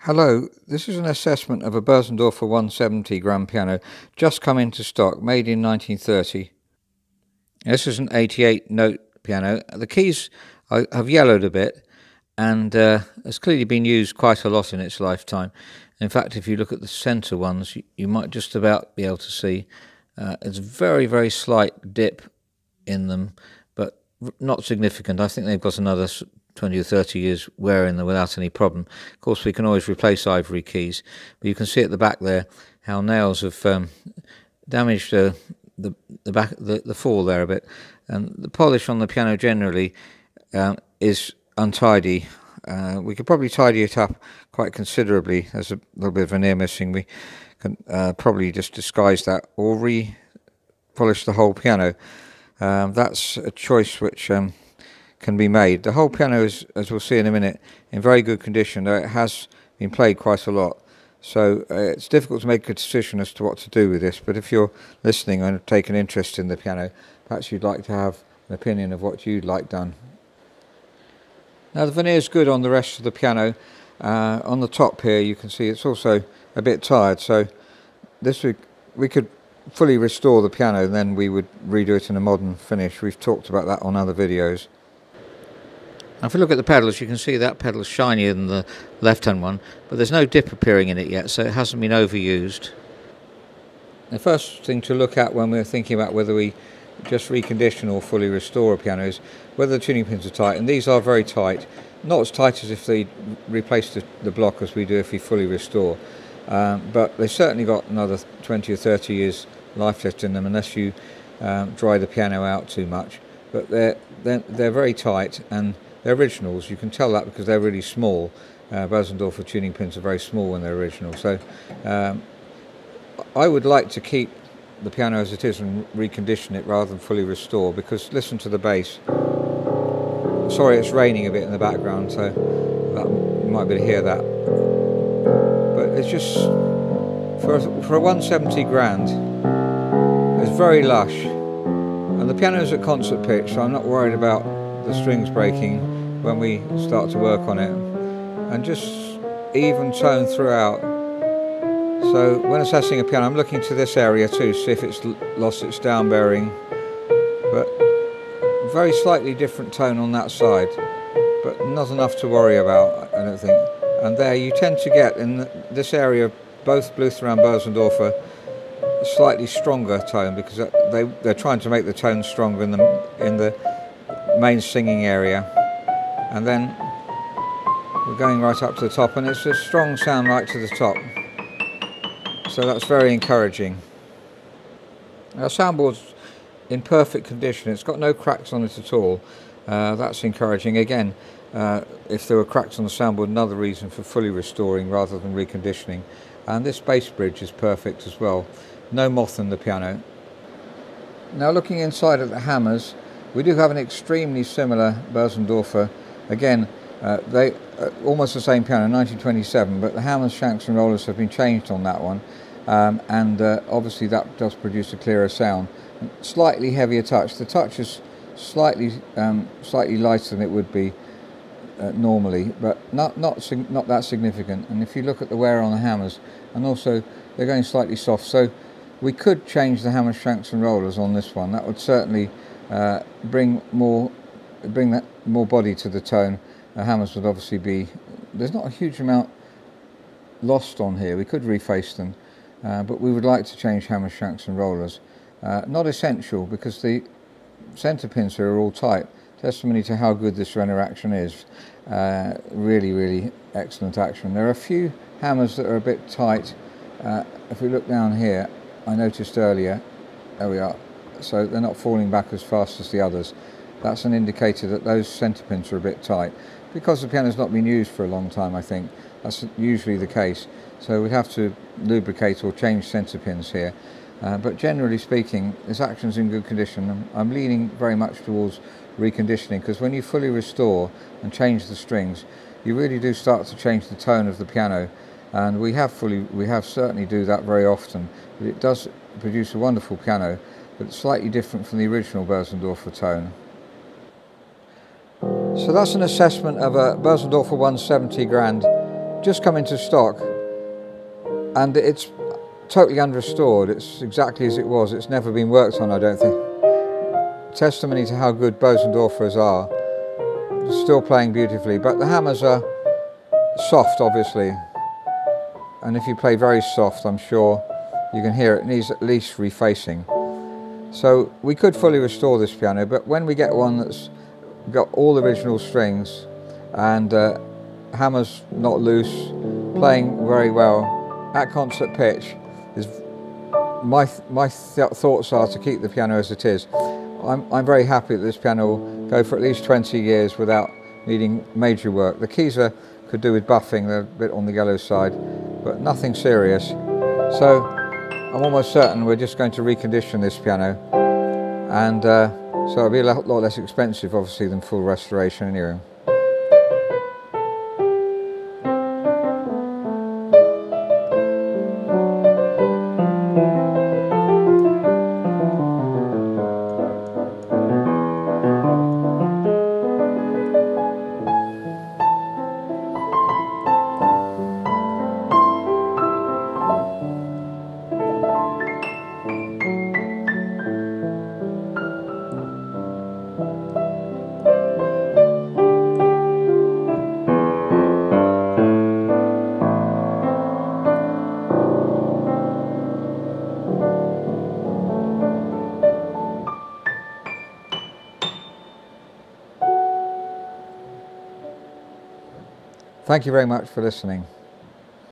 Hello, this is an assessment of a Bosendorfer 170 grand piano just come into stock, made in 1930. This is an 88 note piano. The keys have yellowed a bit and has clearly been used quite a lot in its lifetime. In fact, if you look at the centre ones, you might just about be able to see it's a very, very slight dip in them, but not significant. I think they've got another 20 or 30 years wearing them without any problem. Of course, we can always replace ivory keys, but you can see at the back there how nails have damaged the fall there a bit, and the polish on the piano generally is untidy. We could probably tidy it up quite considerably. There's a little bit of veneer missing. We can probably just disguise that or re-polish the whole piano. That's a choice which can be made. The whole piano is, as we'll see in a minute, in very good condition, though it has been played quite a lot. So it's difficult to make a decision as to what to do with this, but if you're listening and have taken interest in the piano, perhaps you'd like to have an opinion of what you'd like done. Now the veneer is good on the rest of the piano. On the top here you can see it's also a bit tired, so this we could fully restore the piano, then we would redo it in a modern finish. We've talked about that on other videos. Now if we look at the pedals, you can see that pedal's shinier than the left-hand one, but there's no dip appearing in it yet, so it hasn't been overused. The first thing to look at when we're thinking about whether we just recondition or fully restore a piano is whether the tuning pins are tight, and these are very tight. Not as tight as if they replaced the block as we do if we fully restore, but they've certainly got another 20 or 30 years life left in them unless you dry the piano out too much. But they're very tight, and they're originals. You can tell that because they're really small. Bosendorfer tuning pins are very small when they're original. So I would like to keep the piano as it is and recondition it rather than fully restore, because listen to the bass. Sorry, it's raining a bit in the background, so you might be able to hear that. But it's just, for a 170 grand, it's very lush. And the piano's at concert pitch, so I'm not worried about the strings breaking when we start to work on it, and just even tone throughout. So when assessing a piano, I'm looking to this area too, see if it's lost its down bearing, but very slightly different tone on that side, but not enough to worry about, I don't think. And there you tend to get in this area, both Blucher and Bosendorfer, a slightly stronger tone, because they're trying to make the tone stronger in the main singing area, and then we're going right up to the top, and it's a strong sound right to the top, so that's very encouraging. Our soundboard's in perfect condition, it's got no cracks on it at all. That's encouraging. Again, if there were cracks on the soundboard, another reason for fully restoring rather than reconditioning. And this bass bridge is perfect as well, no moth in the piano. Now looking inside at the hammers, we do have an extremely similar Bosendorfer. Again, they almost the same piano, 1927, but the hammers, shanks and rollers have been changed on that one, and obviously that does produce a clearer sound. Slightly heavier touch. The touch is slightly lighter than it would be normally, but not that significant. And if you look at the wear on the hammers, and also they're going slightly soft, so we could change the hammers, shanks and rollers on this one. That would certainly bring that more body to the tone. The hammers would obviously be, there's not a huge amount lost on here. We could reface them, but we would like to change hammers, shanks and rollers. Not essential, because the centre pins here are all tight. Testimony to how good this Renner action is. Really, really excellent action. There are a few hammers that are a bit tight. If we look down here, I noticed earlier, there we are, so they're not falling back as fast as the others. That's an indicator that those centre pins are a bit tight. Because the piano's not been used for a long time, I think, that's usually the case. So we'd have to lubricate or change centre pins here. But generally speaking, this action's in good condition. I'm leaning very much towards reconditioning, because when you fully restore and change the strings, you really do start to change the tone of the piano. And we have certainly do that very often. But it does produce a wonderful piano, but it's slightly different from the original Bosendorfer tone. So that's an assessment of a Bosendorfer 170 grand just come into stock, and it's totally unrestored. It's exactly as it was. It's never been worked on, I don't think. Testimony to how good Bosendorfers are. Still playing beautifully, but the hammers are soft, obviously, and if you play very soft, I'm sure you can hear it needs at least refacing. So we could fully restore this piano, but when we get one that's got all original strings and hammers not loose, playing very well at concert pitch, is my thoughts are to keep the piano as it is. I'm very happy that this piano will go for at least 20 years without needing major work. The keys could do with buffing, they're a bit on the yellow side, but nothing serious. So I'm almost certain we're just going to recondition this piano, and so it'll be a lot less expensive, obviously, than full restoration anyway. Thank you very much for listening.